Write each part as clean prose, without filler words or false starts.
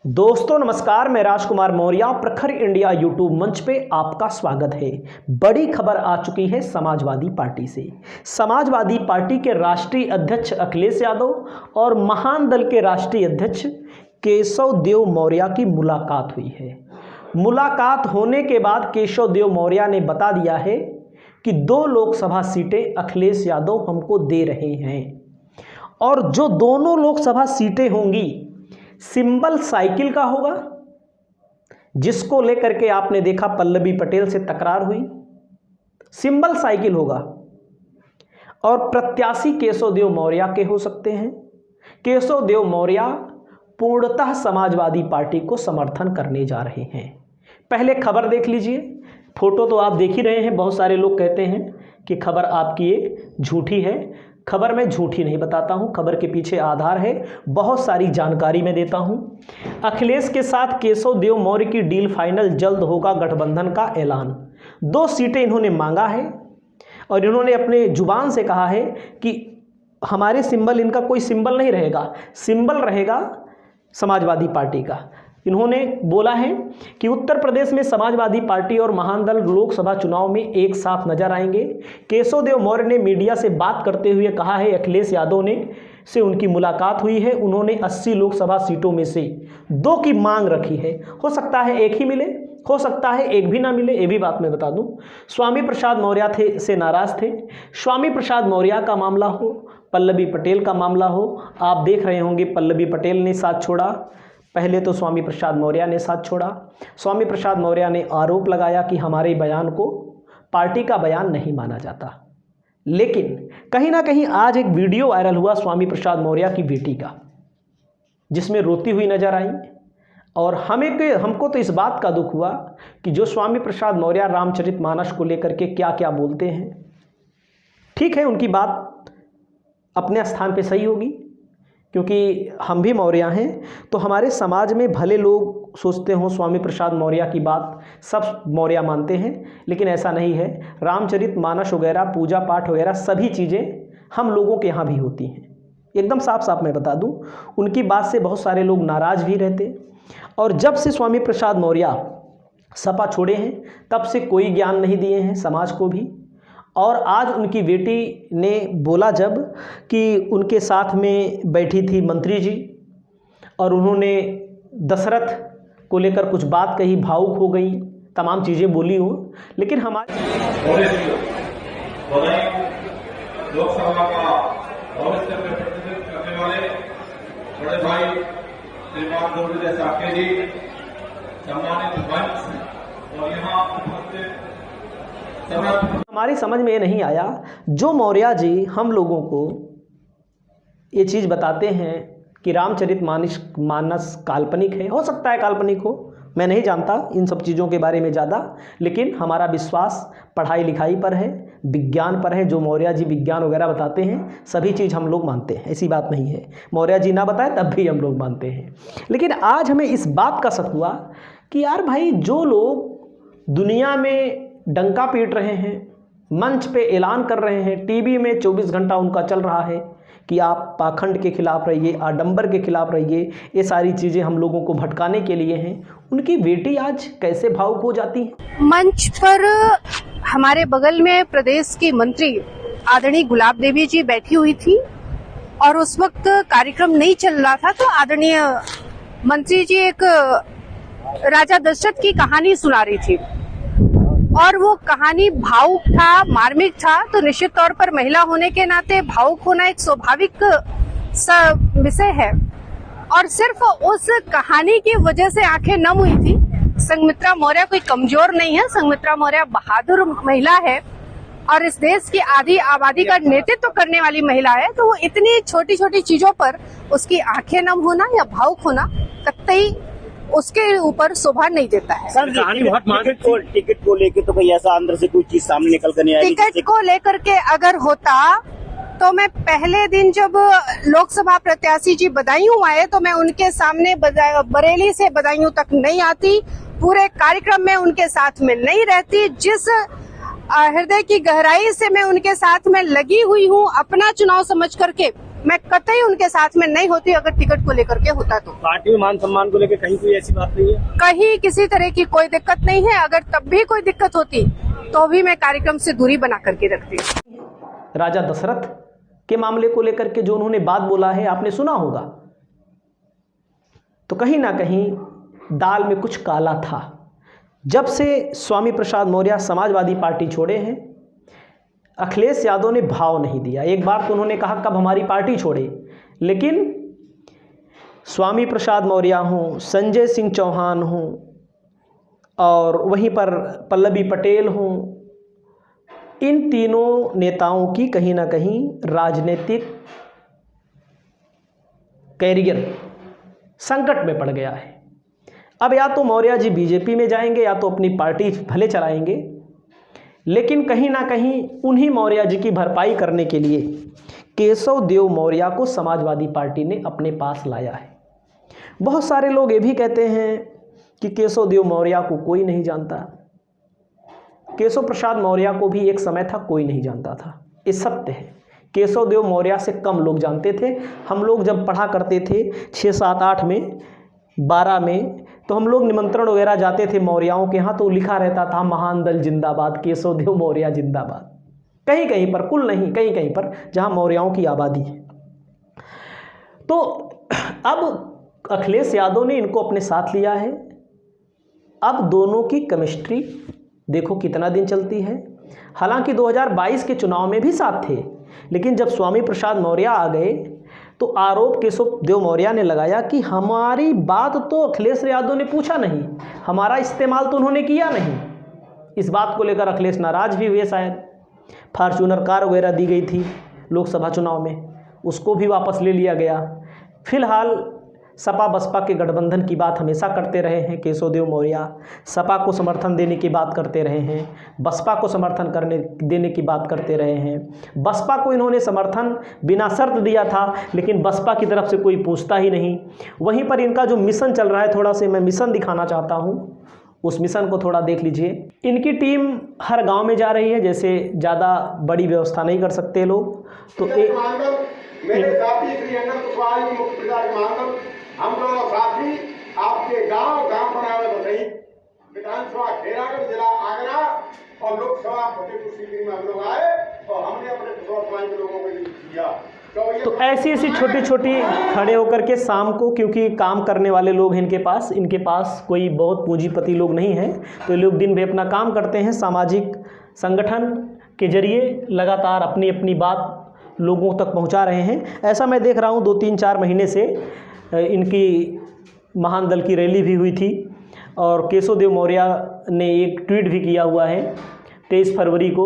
दोस्तों नमस्कार, मैं राजकुमार मौर्य प्रखर इंडिया यूट्यूब मंच पे आपका स्वागत है। बड़ी खबर आ चुकी है समाजवादी पार्टी से। समाजवादी पार्टी के राष्ट्रीय अध्यक्ष अखिलेश यादव और महान दल के राष्ट्रीय अध्यक्ष केशव देव मौर्य की मुलाकात हुई है। मुलाकात होने के बाद केशव देव मौर्य ने बता दिया है कि 2 लोकसभा सीटें अखिलेश यादव हमको दे रहे हैं और जो दोनों लोकसभा सीटें होंगी सिंबल साइकिल का होगा, जिसको लेकर के आपने देखा पल्लवी पटेल से तकरार हुई। सिंबल साइकिल होगा और प्रत्याशी केशव देव मौर्य के हो सकते हैं। केशव देव मौर्य पूर्णतः समाजवादी पार्टी को समर्थन करने जा रहे हैं। पहले खबर देख लीजिए। फोटो तो आप देख ही रहे हैं। बहुत सारे लोग कहते हैं कि खबर आपकी ये झूठी है। खबर मैं झूठी नहीं बताता हूं, खबर के पीछे आधार है, बहुत सारी जानकारी मैं देता हूं। अखिलेश के साथ केशव देव मौर्य की डील फाइनल, जल्द होगा गठबंधन का ऐलान। 2 सीटें इन्होंने मांगा है और इन्होंने अपने जुबान से कहा है कि हमारे सिंबल, इनका कोई सिंबल नहीं रहेगा, सिंबल रहेगा समाजवादी पार्टी का। इन्होंने बोला है कि उत्तर प्रदेश में समाजवादी पार्टी और महान दल लोकसभा चुनाव में एक साथ नजर आएंगे। केशव देव मौर्य ने मीडिया से बात करते हुए कहा है अखिलेश यादव से उनकी मुलाकात हुई है। उन्होंने 80 लोकसभा सीटों में से 2 की मांग रखी है। हो सकता है 1 ही मिले, हो सकता है 1 भी ना मिले, ये भी बात मैं बता दूं। स्वामी प्रसाद मौर्य से नाराज थे। स्वामी प्रसाद मौर्य का मामला हो, पल्लवी पटेल का मामला हो, आप देख रहे होंगे पल्लवी पटेल ने साथ छोड़ा। पहले तो स्वामी प्रसाद मौर्य ने साथ छोड़ा। स्वामी प्रसाद मौर्य ने आरोप लगाया कि हमारे बयान को पार्टी का बयान नहीं माना जाता। लेकिन कहीं ना कहीं आज एक वीडियो वायरल हुआ स्वामी प्रसाद मौर्य की बेटी का, जिसमें रोती हुई नजर आई। और हमको तो इस बात का दुख हुआ कि जो स्वामी प्रसाद मौर्य रामचरितमानस को लेकर के क्या क्या बोलते हैं। ठीक है, उनकी बात अपने स्थान पे सही होगी, क्योंकि हम भी मौर्य हैं। तो हमारे समाज में भले लोग सोचते हों स्वामी प्रसाद मौर्य की बात सब मौर्य मानते हैं, लेकिन ऐसा नहीं है। रामचरितमानस वगैरह, पूजा पाठ वगैरह सभी चीज़ें हम लोगों के यहाँ भी होती हैं। एकदम साफ साफ मैं बता दूं, उनकी बात से बहुत सारे लोग नाराज़ भी रहते। और जब से स्वामी प्रसाद मौर्य सपा छोड़े हैं तब से कोई ज्ञान नहीं दिए हैं समाज को भी। और आज उनकी बेटी ने बोला जब कि उनके साथ में बैठी थी मंत्री जी और उन्होंने दशरथ को लेकर कुछ बात कही, भावुक हो गई, तमाम चीज़ें बोली हो। लेकिन हमारे लोकसभा का भविष्य में प्रतिनिधित्व करने वाले बड़े भाई श्रीमान दुर्गेश साके जी, सम्मानित मंच और यहाँ उपस्थित हमारी समझ में ये नहीं आया। जो मौर्य जी हम लोगों को ये चीज़ बताते हैं कि रामचरितमानस काल्पनिक है, हो सकता है काल्पनिक हो, मैं नहीं जानता इन सब चीज़ों के बारे में ज़्यादा, लेकिन हमारा विश्वास पढ़ाई लिखाई पर है, विज्ञान पर है। जो मौर्य जी विज्ञान वगैरह बताते हैं सभी चीज़ हम लोग मानते हैं, ऐसी बात नहीं है। मौर्य जी ना बताए तब भी हम लोग मानते हैं। लेकिन आज हमें इस बात का शक हुआ कि यार भाई, जो लोग दुनिया में डंका पीट रहे हैं, मंच पे ऐलान कर रहे हैं, टीवी में 24 घंटा उनका चल रहा है कि आप पाखंड के खिलाफ रहिए, आडंबर के खिलाफ रहिए, ये सारी चीज़ें हम लोगों को भटकाने के लिए हैं, उनकी बेटी आज कैसे भावुक हो जाती है। मंच पर हमारे बगल में प्रदेश की मंत्री आदरणीय गुलाब देवी जी बैठी हुई थी और उस वक्त कार्यक्रम नहीं चल रहा था, तो आदरणीय मंत्री जी एक राजा दशरथ की कहानी सुना रही थी और वो कहानी भावुक था, मार्मिक था। तो निश्चित तौर पर महिला होने के नाते भावुक होना एक स्वाभाविक विषय है और सिर्फ उस कहानी की वजह से आंखें नम हुई थी। संघमित्रा मौर्य कोई कमजोर नहीं है, संघमित्रा मौर्य बहादुर महिला है और इस देश की आधी आबादी का नेतृत्व करने वाली महिला है। तो वो इतनी छोटी छोटी चीजों पर उसकी आंखें नम होना या भावुक होना कतई उसके ऊपर शोभा नहीं देता है। सर, कहानी बहुत टिकट को लेकर तो कोई ऐसा अंदर से कोई चीज सामने निकल कर नहीं आई। टिकट को लेकर के अगर होता तो मैं पहले दिन जब लोकसभा प्रत्याशी जी बदायूं आए तो मैं उनके सामने बरेली से बदायूं तक नहीं आती, पूरे कार्यक्रम में उनके साथ में नहीं रहती। जिस हृदय की गहराई से मैं उनके साथ में लगी हुई हूँ, अपना चुनाव समझ करके मैं कतई उनके साथ में नहीं होती अगर टिकट को लेकर के होता तो। पार्टी में मान सम्मान को लेकर कहीं कोई ऐसी बात नहीं है? कहीं किसी तरह की कोई दिक्कत नहीं है। अगर तब भी कोई दिक्कत होती तो भी मैं कार्यक्रम से दूरी बना करके रखती। राजा दशरथ के मामले को लेकर के जो उन्होंने बात बोला है आपने सुना होगा, तो कहीं ना कहीं दाल में कुछ काला था। जब से स्वामी प्रसाद मौर्य समाजवादी पार्टी छोड़े हैं, अखिलेश यादव ने भाव नहीं दिया। एक बार तो उन्होंने कहा कब हमारी पार्टी छोड़े, लेकिन स्वामी प्रसाद मौर्य हों, संजय सिंह चौहान हों और वहीं पर पल्लवी पटेल हों, इन तीनों नेताओं की कहीं ना कहीं राजनीतिक कैरियर संकट में पड़ गया है। अब या तो मौर्य जी बीजेपी में जाएंगे या तो अपनी पार्टी भले चलाएंगे, लेकिन कहीं ना कहीं उन्हीं मौर्य जी की भरपाई करने के लिए केशव देव मौर्य को समाजवादी पार्टी ने अपने पास लाया है। बहुत सारे लोग ये भी कहते हैं कि केशव देव मौर्य को कोई नहीं जानता। केशव प्रसाद मौर्य को भी एक समय था कोई नहीं जानता था, ये सत्य है। केशव देव मौर्य से कम लोग जानते थे। हम लोग जब पढ़ा करते थे 6, 7, 8 में, 12 में, तो हम लोग निमंत्रण वगैरह जाते थे मौर्याओं के यहाँ, तो लिखा रहता था महान दल जिंदाबाद, केशव देव मौर्य जिंदाबाद। कहीं कहीं पर, कुल नहीं, कहीं कहीं पर जहाँ मौर्याओं की आबादी है। तो अब अखिलेश यादव ने इनको अपने साथ लिया है। अब दोनों की केमिस्ट्री देखो कितना दिन चलती है। हालांकि 2022 के चुनाव में भी साथ थे, लेकिन जब स्वामी प्रसाद मौर्य आ गए तो आरोप केशव देव मौर्य ने लगाया कि हमारी बात तो अखिलेश यादव ने पूछा नहीं, हमारा इस्तेमाल तो उन्होंने किया नहीं। इस बात को लेकर अखिलेश नाराज भी हुए। शायद फॉर्च्यूनर कार वगैरह दी गई थी लोकसभा चुनाव में, उसको भी वापस ले लिया गया। फिलहाल सपा बसपा के गठबंधन की बात हमेशा करते रहे हैं केशव देव मौर्य। सपा को समर्थन देने की बात करते रहे हैं, बसपा को समर्थन देने की बात करते रहे हैं। बसपा को इन्होंने समर्थन बिना शर्त दिया था, लेकिन बसपा की तरफ से कोई पूछता ही नहीं। वहीं पर इनका जो मिशन चल रहा है, थोड़ा से मैं मिशन दिखाना चाहता हूँ, उस मिशन को थोड़ा देख लीजिए। इनकी टीम हर गाँव में जा रही है, जैसे ज़्यादा बड़ी व्यवस्था नहीं कर सकते लोग, तो मेरे साथी श्री अनंत कुशवाहा जी मुख्य प्रधान, हम दोनों साथी आपके गांव बनावे बसई, विधानसभा खेरागढ़, जिला आगरा और लोकसभा फतेहपुर सीकरी में हम लोग आए और हमने अपने समाज के लोगों को किया। तो ऐसी छोटी छोटी खड़े होकर के शाम को, क्योंकि काम करने वाले लोग हैं इनके पास कोई बहुत पूंजीपति लोग नहीं हैं, तो ये लोग दिन भर अपना काम करते हैं। सामाजिक संगठन के जरिए लगातार अपनी अपनी बात लोगों तक पहुंचा रहे हैं। ऐसा मैं देख रहा हूं 2, 3, 4 महीने से इनकी महान दल की रैली भी हुई थी और केशव देव मौर्य ने एक ट्वीट भी किया हुआ है। 23 फरवरी को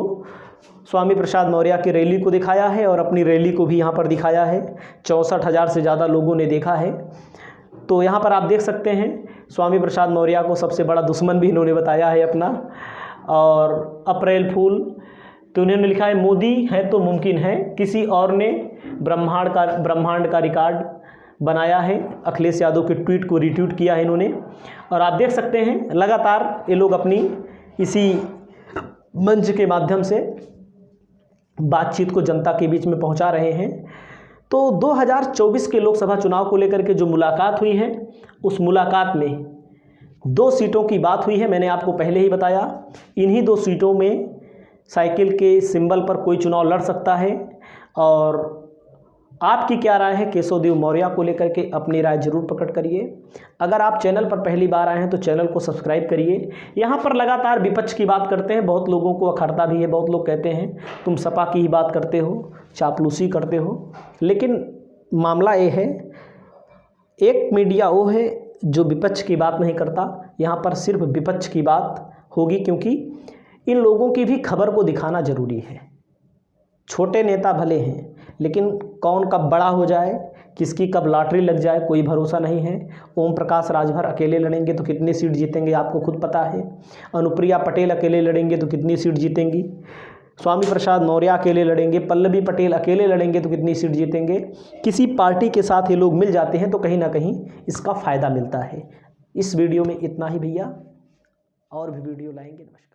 स्वामी प्रसाद मौर्य की रैली को दिखाया है और अपनी रैली को भी यहाँ पर दिखाया है। 64,000 से ज़्यादा लोगों ने देखा है। तो यहाँ पर आप देख सकते हैं स्वामी प्रसाद मौर्य को सबसे बड़ा दुश्मन भी इन्होंने बताया है अपना। और अप्रैल फूल तो उन्होंने लिखा है मोदी है तो मुमकिन है, किसी और ने ब्रह्मांड का रिकॉर्ड बनाया है। अखिलेश यादव के ट्वीट को रीट्वीट किया है इन्होंने। और आप देख सकते हैं लगातार ये लोग अपनी इसी मंच के माध्यम से बातचीत को जनता के बीच में पहुंचा रहे हैं। तो 2024 के लोकसभा चुनाव को लेकर के जो मुलाकात हुई है, उस मुलाकात में 2 सीटों की बात हुई है। मैंने आपको पहले ही बताया, इन्हीं 2 सीटों में साइकिल के सिंबल पर कोई चुनाव लड़ सकता है। और आपकी क्या राय है केशव देव मौर्य को लेकर के, अपनी राय जरूर प्रकट करिए। अगर आप चैनल पर पहली बार आए हैं तो चैनल को सब्सक्राइब करिए। यहाँ पर लगातार विपक्ष की बात करते हैं, बहुत लोगों को अखरता भी है। बहुत लोग कहते हैं तुम सपा की ही बात करते हो, चापलूसी करते हो। लेकिन मामला ये है, एक मीडिया वो है जो विपक्ष की बात नहीं करता। यहाँ पर सिर्फ विपक्ष की बात होगी, क्योंकि इन लोगों की भी खबर को दिखाना जरूरी है। छोटे नेता भले हैं, लेकिन कौन कब बड़ा हो जाए, किसकी कब लॉटरी लग जाए, कोई भरोसा नहीं है। ओम प्रकाश राजभर अकेले लड़ेंगे तो कितनी सीट जीतेंगे आपको खुद पता है। अनुप्रिया पटेल अकेले लड़ेंगे तो कितनी सीट जीतेंगी। स्वामी प्रसाद मौर्य अकेले लड़ेंगे, पल्लवी पटेल अकेले लड़ेंगे तो कितनी सीट जीतेंगे। किसी पार्टी के साथ ये लोग मिल जाते हैं तो कहीं ना कहीं इसका फ़ायदा मिलता है। इस वीडियो में इतना ही भैया, और भी वीडियो लाएंगे। नमस्कार।